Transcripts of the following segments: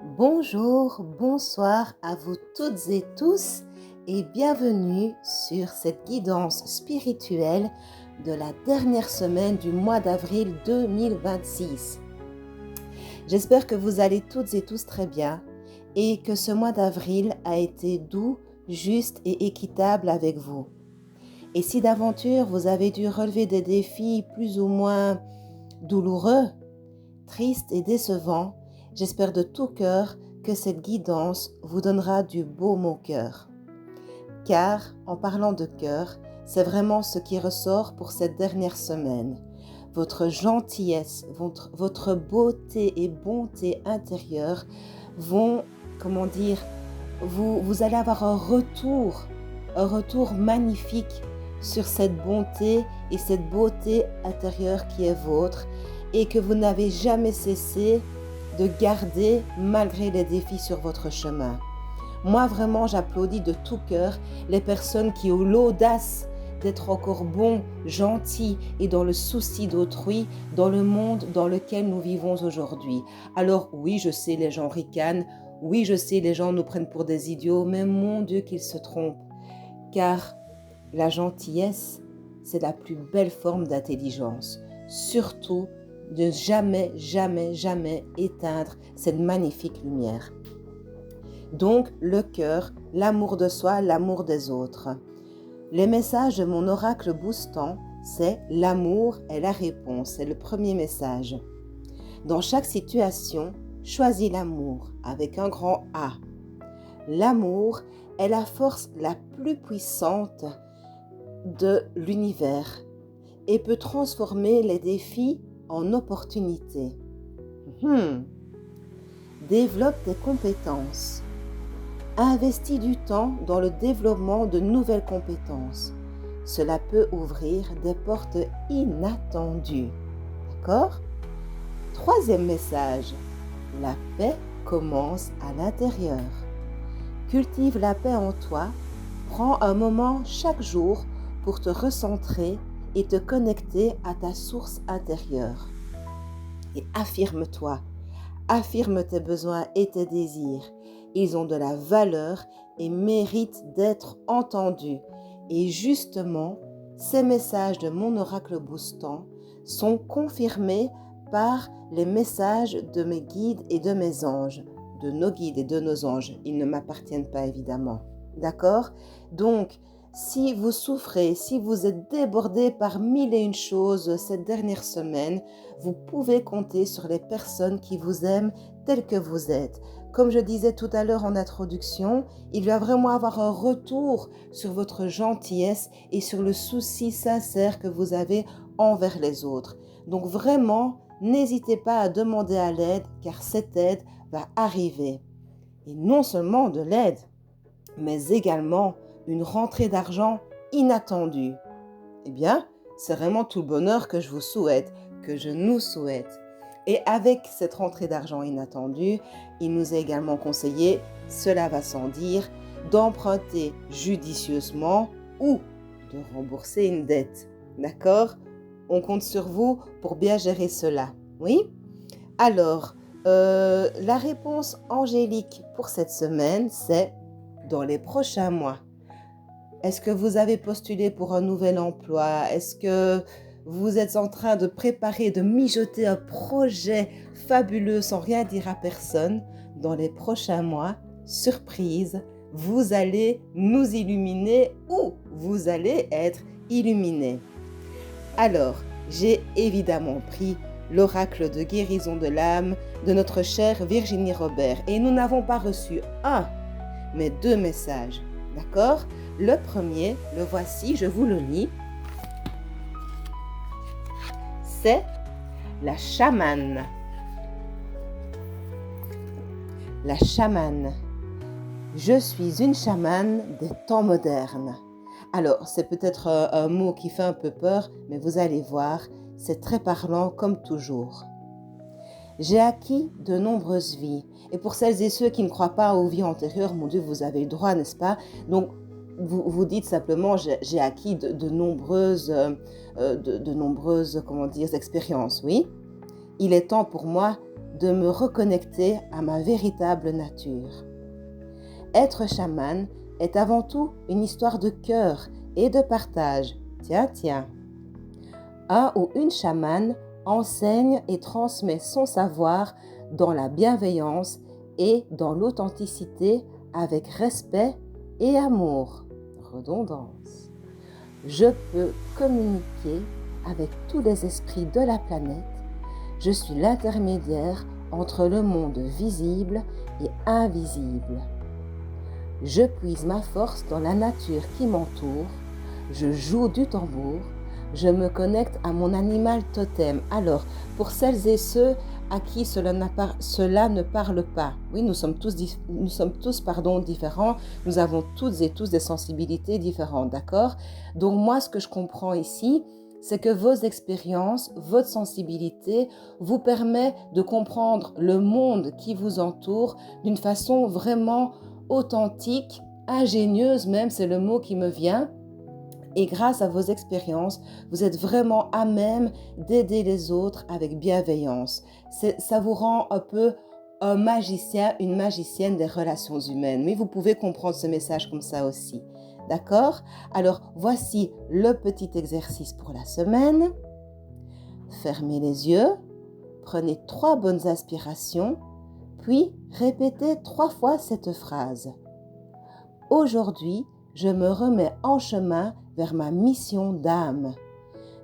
Bonjour, bonsoir à vous toutes et tous et bienvenue sur cette guidance spirituelle de la dernière semaine du mois d'avril 2026. J'espère que vous allez toutes et tous très bien et que ce mois d'avril a été doux, juste et équitable avec vous. Et si d'aventure vous avez dû relever des défis plus ou moins douloureux, tristes et décevants, j'espère de tout cœur que cette guidance vous donnera du baume au cœur. Car, en parlant de cœur, c'est vraiment ce qui ressort pour cette dernière semaine. Votre gentillesse, votre beauté et bonté intérieure vont, vous allez avoir un retour magnifique sur cette bonté et cette beauté intérieure qui est vôtre et que vous n'avez jamais cessé de garder malgré les défis sur votre chemin. Moi, vraiment, j'applaudis de tout cœur les personnes qui ont l'audace d'être encore bons, gentils et dans le souci d'autrui dans le monde dans lequel nous vivons aujourd'hui. Alors oui, je sais, les gens ricanent, oui, je sais, les gens nous prennent pour des idiots, mais mon Dieu qu'ils se trompent. Car la gentillesse, c'est la plus belle forme d'intelligence. Surtout, de jamais, jamais, jamais éteindre cette magnifique lumière. Donc, le cœur, l'amour de soi, l'amour des autres. Les messages de mon oracle boostant, c'est l'amour est la réponse, c'est le premier message. Dans chaque situation, choisis l'amour avec un grand A. L'amour est la force la plus puissante de l'univers et peut transformer les défis en opportunités. Développe tes compétences. Investis du temps dans le développement de nouvelles compétences. Cela peut ouvrir des portes inattendues. D'accord ? Troisième message. La paix commence à l'intérieur. Cultive la paix en toi. Prends un moment chaque jour pour te recentrer et te connecter à ta source intérieure. Et affirme-toi. Affirme tes besoins et tes désirs. Ils ont de la valeur et méritent d'être entendus. Et justement, ces messages de mon oracle boostant sont confirmés par les messages de mes guides et de mes anges, de nos guides et de nos anges. Ils ne m'appartiennent pas évidemment. D'accord ? Donc, si vous souffrez, si vous êtes débordé par mille et une choses cette dernière semaine, vous pouvez compter sur les personnes qui vous aiment telles que vous êtes. Comme je disais tout à l'heure en introduction, il va vraiment avoir un retour sur votre gentillesse et sur le souci sincère que vous avez envers les autres. Donc vraiment, n'hésitez pas à demander à l'aide car cette aide va arriver. Et non seulement de l'aide, mais également une rentrée d'argent inattendue. Eh bien, c'est vraiment tout le bonheur que je vous souhaite, que je nous souhaite. Et avec cette rentrée d'argent inattendue, il nous est également conseillé, cela va sans dire, d'emprunter judicieusement ou de rembourser une dette. D'accord ? On compte sur vous pour bien gérer cela. Oui ? Alors, la réponse angélique pour cette semaine, c'est dans les prochains mois. Est-ce que vous avez postulé pour un nouvel emploi? Est-ce que vous êtes en train de préparer, de mijoter un projet fabuleux sans rien dire à personne? Dans les prochains mois, surprise, vous allez nous illuminer ou vous allez être illuminé. Alors, j'ai évidemment pris l'oracle de guérison de l'âme de notre chère Virginie Robert et nous n'avons pas reçu un, mais deux messages. D'accord ? Le premier, le voici, je vous le lis. C'est la chamane. La chamane. Je suis une chamane des temps modernes. Alors, c'est peut-être un mot qui fait un peu peur, mais vous allez voir, c'est très parlant comme toujours. J'ai acquis de nombreuses vies. Et pour celles et ceux qui ne croient pas aux vies antérieures, mon Dieu, vous avez le droit, n'est-ce pas? Donc, vous dites simplement, j'ai acquis de nombreuses expériences, oui. Il est temps pour moi de me reconnecter à ma véritable nature. Être chaman est avant tout une histoire de cœur et de partage. Tiens. Un ou une chamane enseigne et transmet son savoir dans la bienveillance et dans l'authenticité avec respect et amour. Redondance. Je peux communiquer avec tous les esprits de la planète. Je suis l'intermédiaire entre le monde visible et invisible. Je puise ma force dans la nature qui m'entoure. Je joue du tambour. Je me connecte à mon animal totem. Alors, pour celles et ceux à qui cela ne parle pas, oui, nous sommes tous différents. Nous avons toutes et tous des sensibilités différentes, d'accord? Donc moi, ce que je comprends ici, c'est que vos expériences, votre sensibilité vous permet de comprendre le monde qui vous entoure d'une façon vraiment authentique, ingénieuse même, c'est le mot qui me vient. Et grâce à vos expériences, vous êtes vraiment à même d'aider les autres avec bienveillance. Ça vous rend un peu un magicien, une magicienne des relations humaines. Mais vous pouvez comprendre ce message comme ça aussi. D'accord? Alors, voici le petit exercice pour la semaine. Fermez les yeux, prenez 3 bonnes inspirations, puis répétez 3 fois cette phrase. Aujourd'hui, je me remets en chemin vers ma mission d'âme.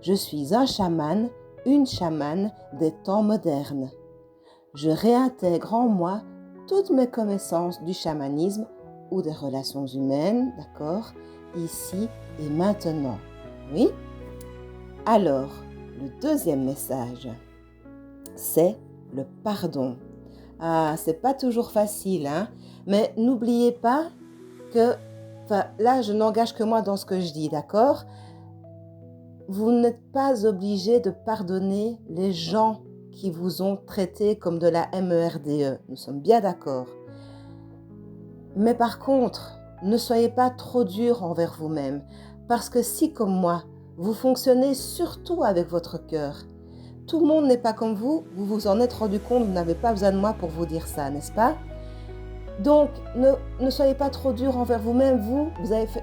Je suis un chaman, une chamane des temps modernes. Je réintègre en moi toutes mes connaissances du chamanisme ou des relations humaines, d'accord, ici et maintenant. Oui? Alors, le deuxième message, c'est le pardon. Ah, c'est pas toujours facile, hein? Mais n'oubliez pas que, là, je n'engage que moi dans ce que je dis, d'accord? Vous n'êtes pas obligé de pardonner les gens qui vous ont traité comme de la MERDE. Nous sommes bien d'accord. Mais par contre, ne soyez pas trop dur envers vous-même, parce que si, comme moi, vous fonctionnez surtout avec votre cœur, tout le monde n'est pas comme vous vous en êtes rendu compte, vous n'avez pas besoin de moi pour vous dire ça, n'est-ce pas? Donc, ne soyez pas trop dur envers vous-même,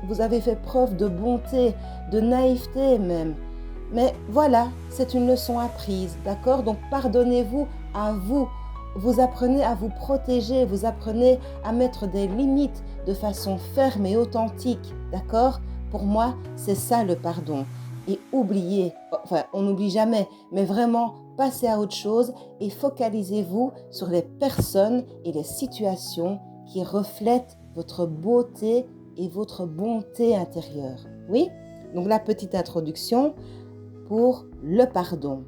vous avez fait preuve de bonté, de naïveté même. Mais voilà, c'est une leçon apprise, d'accord? Donc, pardonnez-vous à vous. Vous apprenez à vous protéger, vous apprenez à mettre des limites de façon ferme et authentique, d'accord? Pour moi, c'est ça le pardon. Et oubliez, on n'oublie jamais, mais vraiment, passez à autre chose et focalisez-vous sur les personnes et les situations qui reflètent votre beauté et votre bonté intérieure. Oui? Donc la petite introduction pour le pardon.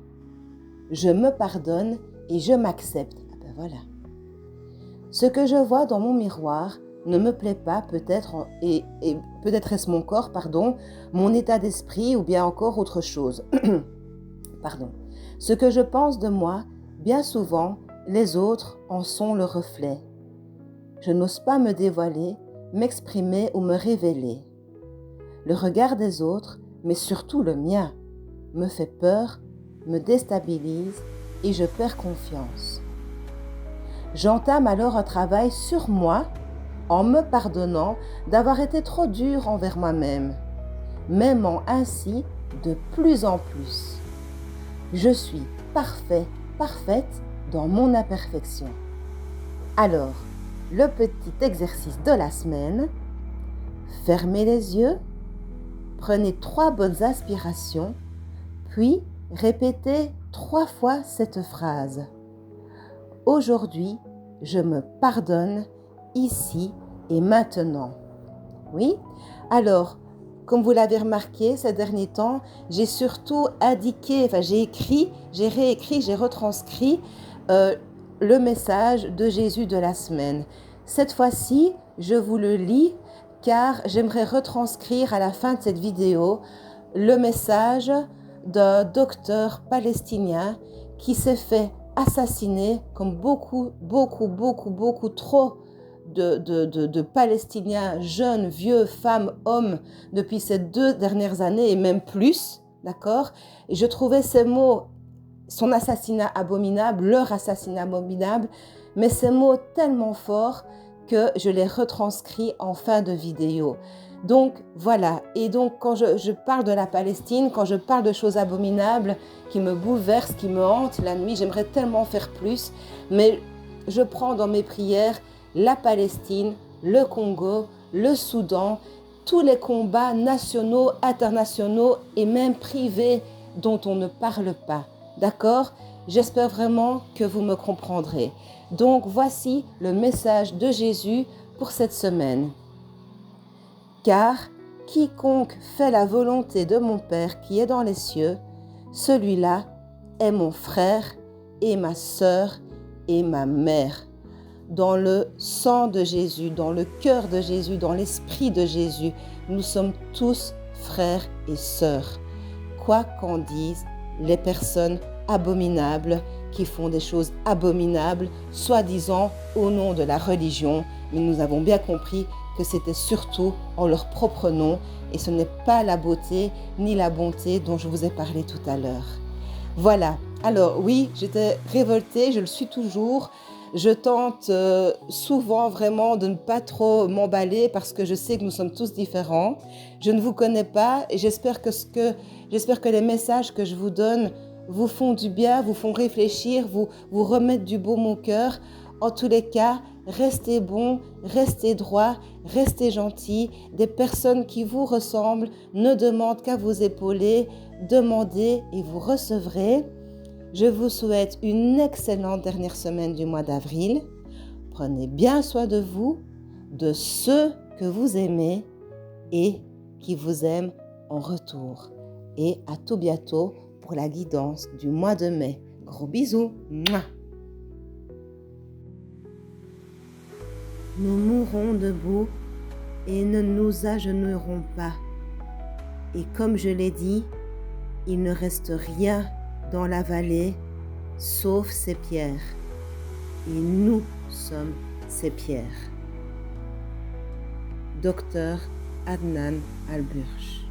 Je me pardonne et je m'accepte. Ah ben voilà. Ce que je vois dans mon miroir ne me plaît pas, peut-être, et peut-être est-ce mon corps, mon état d'esprit ou bien encore autre chose. Pardon. Ce que je pense de moi, bien souvent, les autres en sont le reflet. Je n'ose pas me dévoiler, m'exprimer ou me révéler. Le regard des autres, mais surtout le mien, me fait peur, me déstabilise et je perds confiance. J'entame alors un travail sur moi en me pardonnant d'avoir été trop dur envers moi-même, m'aimant ainsi de plus en plus. Je suis parfaite dans mon imperfection. Alors, le petit exercice de la semaine, fermez les yeux, prenez 3 bonnes inspirations, puis répétez 3 fois cette phrase. Aujourd'hui, je me pardonne ici et maintenant. Oui? Alors, comme vous l'avez remarqué ces derniers temps, j'ai surtout j'ai réécrit, j'ai retranscrit le message de Jésus de la semaine. Cette fois-ci, je vous le lis car j'aimerais retranscrire à la fin de cette vidéo le message d'un docteur palestinien qui s'est fait assassiner comme beaucoup trop de Palestiniens, jeunes, vieux, femmes, hommes, depuis ces 2 dernières années et même plus, d'accord? Et je trouvais ces mots son assassinat abominable, leur assassinat abominable, mais ces mots tellement forts que je les retranscris en fin de vidéo. Donc voilà, et donc quand je parle de la Palestine, quand je parle de choses abominables qui me bouleversent, qui me hantent la nuit, j'aimerais tellement faire plus, mais je prends dans mes prières la Palestine, le Congo, le Soudan, tous les combats nationaux, internationaux et même privés dont on ne parle pas. D'accord ? J'espère vraiment que vous me comprendrez. Donc voici le message de Jésus pour cette semaine. Car quiconque fait la volonté de mon Père qui est dans les cieux, celui-là est mon frère et ma sœur et ma mère. Dans le sang de Jésus, dans le cœur de Jésus, dans l'esprit de Jésus, nous sommes tous frères et sœurs. Quoi qu'en disent les personnes abominables qui font des choses abominables, soi-disant au nom de la religion, mais nous avons bien compris que c'était surtout en leur propre nom et ce n'est pas la beauté ni la bonté dont je vous ai parlé tout à l'heure. Voilà, alors oui, j'étais révoltée, je le suis toujours. Je tente souvent vraiment de ne pas trop m'emballer parce que je sais que nous sommes tous différents. Je ne vous connais pas et j'espère que les messages que je vous donne vous font du bien, vous font réfléchir, vous remettent du baume au cœur. En tous les cas, restez bons, restez droits, restez gentils. Des personnes qui vous ressemblent ne demandent qu'à vous épauler. Demandez et vous recevrez. Je vous souhaite une excellente dernière semaine du mois d'avril. Prenez bien soin de vous, de ceux que vous aimez et qui vous aiment en retour. Et à tout bientôt pour la guidance du mois de mai. Gros bisous. Mouah. Nous mourrons debout et ne nous agenouillerons pas. Et comme je l'ai dit, il ne reste rien dans la vallée, sauf ces pierres. Et nous sommes ces pierres. Docteur Adnan Alburch.